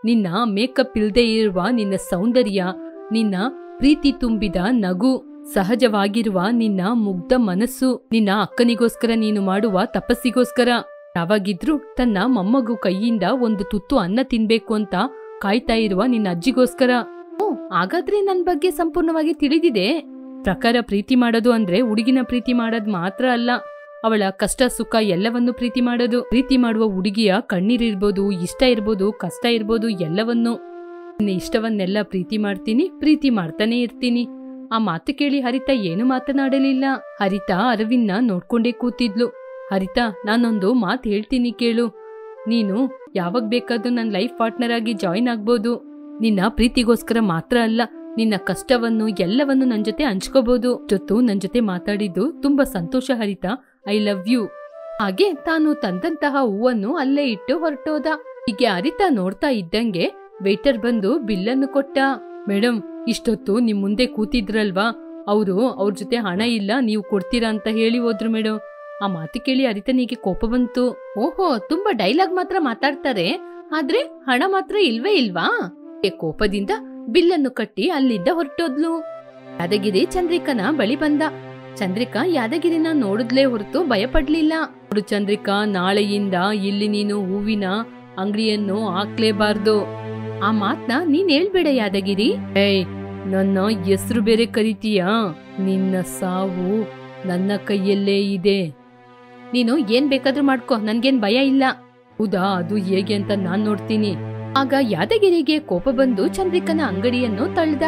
ನಿನ್ನ ಮೇಕಪ್ ಇಲ್ದೇ ಇರುವ ನಿನ್ನ ಸೌಂದರ್ಯ, ನಿನ್ನ ಪ್ರೀತಿ ತುಂಬಿದ ನಗು, ಸಹಜವಾಗಿರುವ ನಿನ್ನ ಮುಗ್ಧ ಮನಸ್ಸು, ನಿನ್ನ ಅಕ್ಕನಿಗೋಸ್ಕರ ನೀನು ಮಾಡುವ ತಪಸ್ಸಿಗೋಸ್ಕರ. ಯಾವಾಗಿದ್ರೂ ತನ್ನ ಮೊಮ್ಮಗು ಕೈಯಿಂದ ಒಂದು ತುತ್ತು ಅನ್ನ ತಿನ್ಬೇಕು ಅಂತ ಕಾಯ್ತಾ ಇರುವ ನಿನ್ನ ಅಜ್ಜಿಗೋಸ್ಕರ. ಹಾಗಾದ್ರೆ ನನ್ ಬಗ್ಗೆ ಸಂಪೂರ್ಣವಾಗಿ ತಿಳಿದಿದೆ. ಪ್ರಕಾರ ಪ್ರೀತಿ ಮಾಡೋದು ಅಂದ್ರೆ ಹುಡುಗಿನ ಪ್ರೀತಿ ಮಾಡೋದ್ ಮಾತ್ರ ಅಲ್ಲ, ಅವಳ ಕಷ್ಟ ಸುಖ ಎಲ್ಲವನ್ನು ಪ್ರೀತಿ ಮಾಡೋದು. ಪ್ರೀತಿ ಮಾಡುವ ಹುಡುಗಿಯ ಕಣ್ಣೀರಿರ್ಬೋದು, ಇಷ್ಟ ಇರ್ಬೋದು, ಕಷ್ಟ ಇರ್ಬೋದು, ಎಲ್ಲವನ್ನು. ನಿನ್ನ ಇಷ್ಟವನ್ನೆಲ್ಲ ಪ್ರೀತಿ ಮಾಡ್ತೀನಿ, ಪ್ರೀತಿ ಮಾಡ್ತಾನೆ ಇರ್ತೀನಿ. ಆ ಮಾತು ಕೇಳಿ ಹರಿತಾ ಏನು ಮಾತನಾಡಲಿಲ್ಲ. ಹರಿತಾ ಅರವಿಂದ್ನ ನೋಡ್ಕೊಂಡೇ ಕೂತಿದ್ಲು. ಹರಿತಾ, ನಾನೊಂದು ಮಾತು ಹೇಳ್ತೀನಿ ಕೇಳು. ನೀನು ಯಾವಾಗ ಬೇಕಾದ್ರೂ ನನ್ನ ಲೈಫ್ ಪಾರ್ಟ್ನರ್ ಆಗಿ ಜಾಯಿನ್ ಆಗ್ಬೋದು. ನಿನ್ನ ಪ್ರೀತಿಗೋಸ್ಕರ ಮಾತ್ರ ಅಲ್ಲ, ನಿನ್ನ ಕಷ್ಟವನ್ನು ಎಲ್ಲವನ್ನು ನನ್ ಜೊತೆ ಹಂಚ್ಕೋಬಹುದು. ಜೊತ್ತು ನನ್ ಜೊತೆ ಮಾತಾಡಿದ್ದು ತುಂಬಾ ಸಂತೋಷ ಹರಿತಾ. I love you. ಹಾಗೆ ತಾನು ತಂದಂತಹ ಹೂವನ್ನು ಅಲ್ಲೇ ಇಟ್ಟು ಹೊರಟೋದ. ಹೀಗೆ ಹರಿತಾ ನೋಡ್ತಾ ಇದ್ದಂಗೆ ವೇಟರ್ ಬಂದು ಬಿಲ್ಲನ್ನು ಕೊಟ್ಟ. ಮೇಡಮ್, ಇಷ್ಟೊತ್ತು ನಿಮ್ ಮುಂದೆ ಕೂತಿದ್ರಲ್ವಾ, ಅವ್ರ ಜೊತೆ ಹಣ ಇಲ್ಲ, ನೀವು ಕೊಡ್ತೀರಾ ಅಂತ ಹೇಳಿ ಹೋದ್ರು ಮೇಡಮ್. ಆ ಮಾತು ಕೇಳಿ ಹರಿತನಿಗೆ ಕೋಪ ಬಂತು. ಓಹೋ, ತುಂಬಾ ಡೈಲಾಗ್ ಮಾತ್ರ ಮಾತಾಡ್ತಾರೆ, ಆದ್ರೆ ಹಣ ಮಾತ್ರ ಇಲ್ವೇ ಇಲ್ವಾ? ಕೋಪದಿಂದ ಬಿಲ್ಲನ್ನು ಕಟ್ಟಿ ಅಲ್ಲಿಂದ ಹೊರಟೋದ್ಲು. ಯಾದಗಿರಿ ಚಂದ್ರಿಕನ ಬಳಿ ಬಂದ. ಚಂದ್ರಿಕಾ ಯಾದಗಿರಿನ ನೋಡಿದ್ಲೇ ಹೊರತು ಭಯಪಡ್ಲಿಲ್ಲ. ನೋಡು ಚಂದ್ರಿಕಾ, ನಾಳೆಯಿಂದ ಇಲ್ಲಿ ನೀನು ಹೂವಿನ ಅಂಗಡಿಯನ್ನು ಹಾಕ್ಲೇಬಾರ್ದು. ಆ ಮಾತ್ನ ನೀನ್ ಹೇಳ್ಬೇಡ ಯಾದಗಿರಿ. ನನ್ನ ಹೆಸರು ಬೇರೆ ಕರಿತೀಯಾ? ನಿನ್ನ ಸಾವು ನನ್ನ ಕೈಯಲ್ಲೇ ಇದೆ. ನೀನು ಏನ್ ಬೇಕಾದ್ರೂ ಮಾಡ್ಕೊ, ನನ್ಗೇನ್ ಭಯ ಇಲ್ಲ. ಹೌದಾ, ಅದು ಹೇಗೆ ಅಂತ ನಾನ್ ನೋಡ್ತೀನಿ. ಆಗ ಯಾದಗಿರಿಗೆ ಕೋಪ ಬಂದು ಚಂದ್ರಿಕನ ಅಂಗಡಿಯನ್ನು ತಳ್ದ.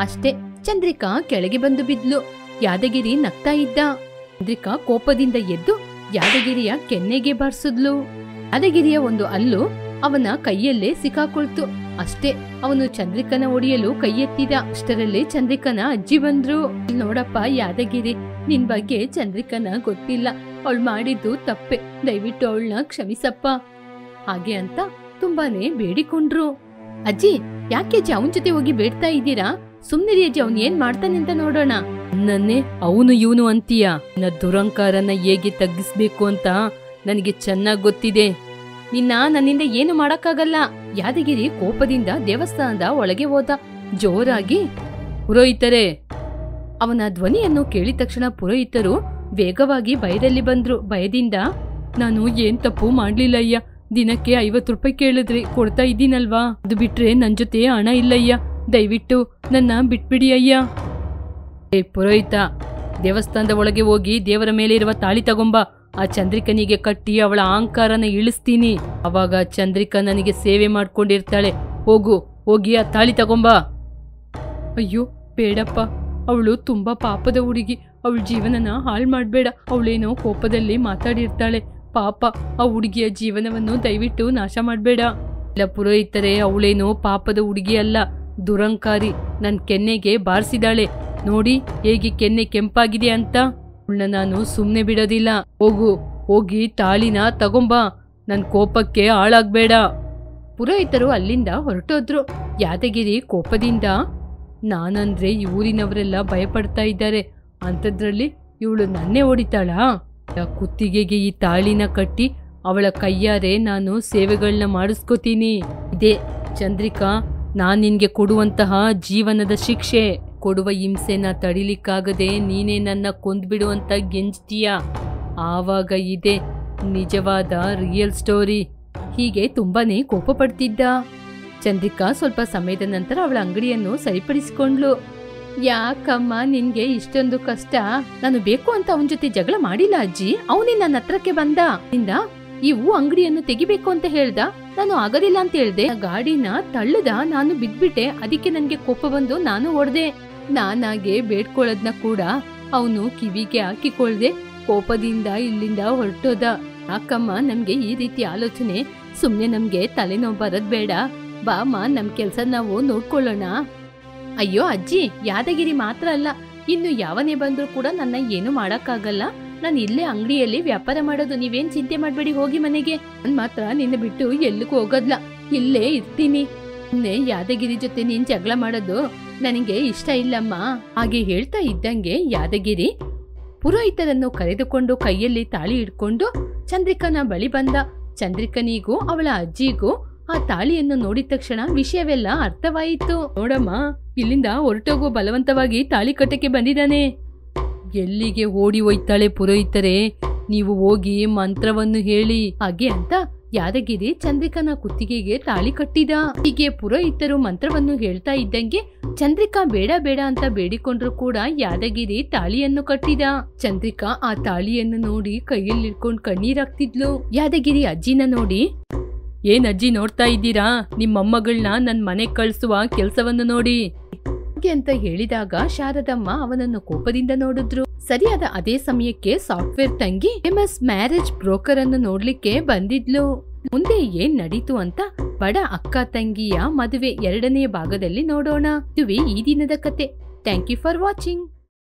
ಅಷ್ಟೇ, ಚಂದ್ರಿಕಾ ಕೆಳಗೆ ಬಂದು ಬಿದ್ಲು. ಯಾದಗಿರಿ ನಗ್ತಾ ಇದ್ದ. ಚಂದ್ರಿಕಾ ಕೋಪದಿಂದ ಎದ್ದು ಯಾದಗಿರಿಯ ಕೆನ್ನೆಗೆ ಬಾರಿಸಿದ್ಲು. ಯಾದಗಿರಿಯ ಒಂದು ಹಲ್ಲು ಅವನ ಕೈಯಲ್ಲೇ ಸಿಕ್ಕಾಕೊಳ್ತು. ಅಷ್ಟೇ, ಅವನು ಚಂದ್ರಿಕನ ಒಡೆಯಲು ಕೈ ಎತ್ತಿದ. ಅಷ್ಟರಲ್ಲಿ ಚಂದ್ರಿಕನ ಅಜ್ಜಿ ಬಂದ್ರು. ನೋಡಪ್ಪ ಯಾದಗಿರಿ, ನಿನ್ ಬಗ್ಗೆ ಚಂದ್ರಿಕನ ಗೊತ್ತಿಲ್ಲ, ಅವಳು ಮಾಡಿದ್ದು ತಪ್ಪೆ, ದಯವಿಟ್ಟು ಅವಳನ್ನ ಕ್ಷಮಿಸಪ್ಪ ಹಾಗೆ ಅಂತ ತುಂಬಾನೇ ಬೇಡಿಕೊಂಡ್ರು. ಅಜ್ಜಿ, ಯಾಕೆ ಅಜ್ಜಿ ಅವನ ಜೊತೆ ಹೋಗಿ ಬೇಡ್ತಾ ಇದ್ದೀರಾ? ಸುಮ್ನಿರಿ ಅಜ್ಜಿ, ಅವ್ನು ಏನ್ ಮಾಡ್ತಾನೆ ಅಂತ ನೋಡೋಣ. ನನ್ನೇ ಅವನು ಇವನು ಅಂತೀಯ? ನನ್ನ ದುರಂಕಾರನ ಹೇಗೆ ತಗ್ಗಿಸ್ಬೇಕು ಅಂತ ನನಗೆ ಚೆನ್ನಾಗ್ ಗೊತ್ತಿದೆ. ನನ್ನಿಂದ ಏನು ಮಾಡಕ್ಕಾಗಲ್ಲ. ಯಾದಗಿರಿ ಕೋಪದಿಂದ ದೇವಸ್ಥಾನದ ಒಳಗೆ ಹೋದ. ಜೋರಾಗಿ, ಪುರೋಹಿತರೇ! ಅವನ ಧ್ವನಿಯನ್ನು ಕೇಳಿದ ತಕ್ಷಣ ಪುರೋಹಿತರು ವೇಗವಾಗಿ ಭಯದಲ್ಲಿ ಬಂದ್ರು. ಭಯದಿಂದ, ನಾನು ಏನ್ ತಪ್ಪು ಮಾಡ್ಲಿಲ್ಲ ಅಯ್ಯ, ದಿನಕ್ಕೆ 50 ರೂಪಾಯಿ ಕೇಳಿದ್ರಿ, ಕೊಡ್ತಾ ಇದ್ದೀನಲ್ವಾ, ಅದು ಬಿಟ್ರೆ ನನ್ ಜೊತೆ ಹಣ ಇಲ್ಲಯ್ಯ, ದಯವಿಟ್ಟು ನನ್ನ ಬಿಟ್ಬಿಡಿ ಅಯ್ಯ. ಪುರೋಹಿತ, ದೇವಸ್ಥಾನದ ಒಳಗೆ ಹೋಗಿ ದೇವರ ಮೇಲೆ ಇರುವ ತಾಳಿ ತಗೊಂಬ. ಆ ಚಂದ್ರಿಕನಿಗೆ ಕಟ್ಟಿ ಅವಳ ಅಹಂಕಾರನ ಇಳಿಸ್ತೀನಿ. ಅವಾಗ ಚಂದ್ರಿಕಾ ನನಗೆ ಸೇವೆ ಮಾಡ್ಕೊಂಡಿರ್ತಾಳೆ. ಹೋಗಿ ಆ ತಾಳಿ ತಗೊಂಬ. ಅಯ್ಯೋ ಬೇಡಪ್ಪ, ಅವಳು ತುಂಬಾ ಪಾಪದ ಹುಡುಗಿ, ಅವಳ ಜೀವನನ ಹಾಳು ಮಾಡ್ಬೇಡ. ಅವಳೇನೋ ಕೋಪದಲ್ಲಿ ಮಾತಾಡಿರ್ತಾಳೆ, ಪಾಪ ಆ ಹುಡುಗಿಯ ಜೀವನವನ್ನು ದಯವಿಟ್ಟು ನಾಶ ಮಾಡ್ಬೇಡ. ಇಲ್ಲ ಪುರೋಹಿತರೆ, ಅವಳೇನೋ ಪಾಪದ ಹುಡುಗಿ ಅಲ್ಲ, ದುರಂಕಾರಿ. ನನ್ ಕೆನ್ನೆಗೆ ಬಾರಿಸಿದಾಳೆ, ನೋಡಿ ಹೇಗೆ ಕೆನ್ನೆ ಕೆಂಪಾಗಿದೆ ಅಂತ. ಅವಳನ್ನ ನಾನು ಸುಮ್ನೆ ಬಿಡೋದಿಲ್ಲ. ಹೋಗಿ ತಾಳಿನ ತಗೊಂಬ, ನನ್ ಕೋಪಕ್ಕೆ ಹಾಳಾಗ್ಬೇಡ. ಪುರೋಹಿತರು ಅಲ್ಲಿಂದ ಹೊರಟೋದ್ರು. ಯಾದಗಿರಿ ಕೋಪದಿಂದ, ನಾನಂದ್ರೆ ಈ ಊರಿನವರೆಲ್ಲ ಭಯಪಡ್ತಾ ಇದ್ದಾರೆ, ಅಂಥದ್ರಲ್ಲಿ ಇವಳು ನನ್ನೇ ಹೊಡಿತಾಳಾ? ಕುತ್ತಿಗೆಗೆ ಈ ತಾಳಿನ ಕಟ್ಟಿ ಅವಳ ಕೈಯಾರೆ ನಾನು ಸೇವೆಗಳನ್ನ ಮಾಡಿಸ್ಕೋತೀನಿ. ಇದೇ ಚಂದ್ರಿಕಾ, ನಾನ್ ನಿನ್ಗೆ ಕೊಡುವಂತಹ ಜೀವನದ ಶಿಕ್ಷೆ. ಕೊಡುವ ಹಿಂಸೆನ ತಡಿಲಿಕ್ಕಾಗದೆ ನೀನೇ ನನ್ನ ಕೊಂದ್ಬಿಡು ಅಂತ ಗೆಂಜ್ತೀಯ. ಆವಾಗ ಇದೆ ನಿಜವಾದ ರಿಯಲ್ ಸ್ಟೋರಿ. ಹೀಗೆ ತುಂಬಾನೇ ಕೋಪ ಪಡ್ತಿದ್ದ. ಚಂದ್ರಿಕಾ ಸ್ವಲ್ಪ ಸಮಯದ ನಂತರ ಅವಳ ಅಂಗಡಿಯನ್ನು ಸರಿಪಡಿಸಿಕೊಂಡ್ಲು. ಯಾಕಮ್ಮ ನಿನ್ಗೆ ಇಷ್ಟೊಂದು ಕಷ್ಟ? ನಾನು ಬೇಕು ಅಂತ ಅವನ ಜೊತೆ ಜಗಳ ಮಾಡಿಲ್ಲ ಅಜ್ಜಿ, ಅವನೇ ನನ್ನ ಹತ್ರಕ್ಕೆ ಬಂದ. ಈ ಹೂ ಅಂಗಡಿಯನ್ನು ತೆಗಿಬೇಕು ಅಂತ ಹೇಳ್ದ, ನಾನು ಆಗೋದಿಲ್ಲ ಅಂತ ಹೇಳ್ದೆ. ಗಾಡಿನ ತಳ್ಳದ, ನಾನು ಬಿದ್ಬಿಟ್ಟೆ. ಅದಕ್ಕೆ ನನ್ಗೆ ಕೋಪ ಬಂದು ನಾನು ಹೊಡೆದೆ. ನಾನಾಗೆ ಬೇಡ್ಕೊಳ್ಳೋದ್ನ ಕೂಡ ಅವನು ಕಿವಿಗೆ ಹಾಕಿಕೊಳ್ದೆ ಕೋಪದಿಂದ ಇಲ್ಲಿಂದ ಹೊರಟೋದ. ಯಾಕಮ್ಮ ನಮ್ಗೆ ಈ ರೀತಿ ಆಲೋಚನೆ? ಸುಮ್ನೆ ನಮ್ಗೆ ತಲೆನೋವು ಬರದ್ ಬೇಡ, ಬಾಮ್ಮ ನಮ್ ಕೆಲ್ಸ ನಾವು ನೋಡ್ಕೊಳ್ಳೋಣ. ಅಯ್ಯೋ ಅಜ್ಜಿ, ಯಾದಗಿರಿ ಮಾತ್ರ ಅಲ್ಲ, ಇನ್ನು ಯಾವನೇ ಬಂದ್ರು ಕೂಡ ನನ್ನ ಏನು ಮಾಡಕ್ಕಾಗಲ್ಲ. ನಾನು ಇಲ್ಲೇ ಅಂಗಡಿಯಲ್ಲಿ ವ್ಯಾಪಾರ ಮಾಡೋದು, ನೀವೇನ್ ಚಿಂತೆ ಮಾಡ್ಬೇಡಿ, ಹೋಗಿ ಮನೆಗೆ. ನಾನ್ ಮಾತ್ರ ನಿನ್ನ ಬಿಟ್ಟು ಎಲ್ಲಿಗೂ ಹೋಗೋದ್ಲ, ಇಲ್ಲೇ ಇರ್ತೀನಿ. ಸುಮ್ನೆ ಯಾದಗಿರಿ ಜೊತೆ ನೀನ್ ಜಗಳ ಮಾಡೋದು ನನಗೆ ಇಷ್ಟ ಇಲ್ಲಮ್ಮ. ಹಾಗೆ ಹೇಳ್ತಾ ಇದ್ದಂಗೆ ಯಾದಗಿರಿ ಪುರೋಹಿತರನ್ನು ಕರೆದುಕೊಂಡು ಕೈಯಲ್ಲಿ ತಾಳಿ ಹಿಡ್ಕೊಂಡು ಚಂದ್ರಿಕನ ಬಳಿ ಬಂದ. ಚಂದ್ರಿಕನಿಗೂ ಅವಳ ಅಜ್ಜಿಗೂ ಆ ತಾಳಿಯನ್ನು ನೋಡಿದ ತಕ್ಷಣ ವಿಷಯವೆಲ್ಲ ಅರ್ಥವಾಯಿತು. ನೋಡಮ್ಮ, ಇಲ್ಲಿಂದ ಹೊರಟೋಗು, ಬಲವಂತವಾಗಿ ತಾಳಿ ಕಟ್ಟಕ್ಕೆ ಬಂದಿದ್ದಾನೆ. ಎಲ್ಲಿಗೆ ಓಡಿ ಹೋಯ್ತಾಳೆ ಪುರೋಹಿತರೆ? ನೀವು ಹೋಗಿ ಮಂತ್ರವನ್ನು ಹೇಳಿ ಹಾಗೆ ಅಂತ ಯಾದಗಿರಿ ಚಂದ್ರಿಕನ ಕುತ್ತಿಗೆಗೆ ತಾಳಿ ಕಟ್ಟಿದ. ಹೀಗೆ ಪುರೋಹಿತರು ಮಂತ್ರವನ್ನು ಹೇಳ್ತಾ ಇದ್ದಂಗೆ ಚಂದ್ರಿಕಾ ಬೇಡ ಬೇಡ ಅಂತ ಬೇಡಿಕೊಂಡ್ರು ಕೂಡ ಯಾದಗಿರಿ ತಾಳಿಯನ್ನು ಕಟ್ಟಿದ. ಚಂದ್ರಿಕಾ ಆ ತಾಳಿಯನ್ನು ನೋಡಿ ಕೈಯಲ್ಲಿ ಇಟ್ಕೊಂಡು ಕಣ್ಣೀರಾಗ್ತಿದ್ಲು. ಯಾದಗಿರಿ ಅಜ್ಜಿನ ನೋಡಿ, ಏನ್ ಅಜ್ಜಿ ನೋಡ್ತಾ ಇದ್ದೀರಾ? ನಿಮ್ಮ ಮೊಮ್ಮಗಳನ್ನ ನನ್ ಮನೆಗ್ ಕಳ್ಸುವ ಕೆಲ್ಸವನ್ನು ನೋಡಿ ಅಂತ ಹೇಳಿದಾಗ ಶಾರದಮ್ಮ ಅವನನ್ನು ಕೋಪದಿಂದ ನೋಡಿದ್ರು. ಸರಿಯಾದ ಅದೇ ಸಮಯಕ್ಕೆ ಸಾಫ್ಟ್ವೇರ್ ತಂಗಿ ಫೇಮಸ್ ಮ್ಯಾರೇಜ್ ಬ್ರೋಕರ್ ಅನ್ನು ನೋಡ್ಲಿಕ್ಕೆ ಬಂದಿದ್ಲು. ಮುಂದೆ ಏನ್ ನಡೀತು ಅಂತ ಬಡ ಅಕ್ಕ ತಂಗಿಯ ಮದುವೆ 2ನೇ ಭಾಗದಲ್ಲಿ ನೋಡೋಣ. ಇದುವೇ ಈ ದಿನದ ಕತೆ. Thank you for watching.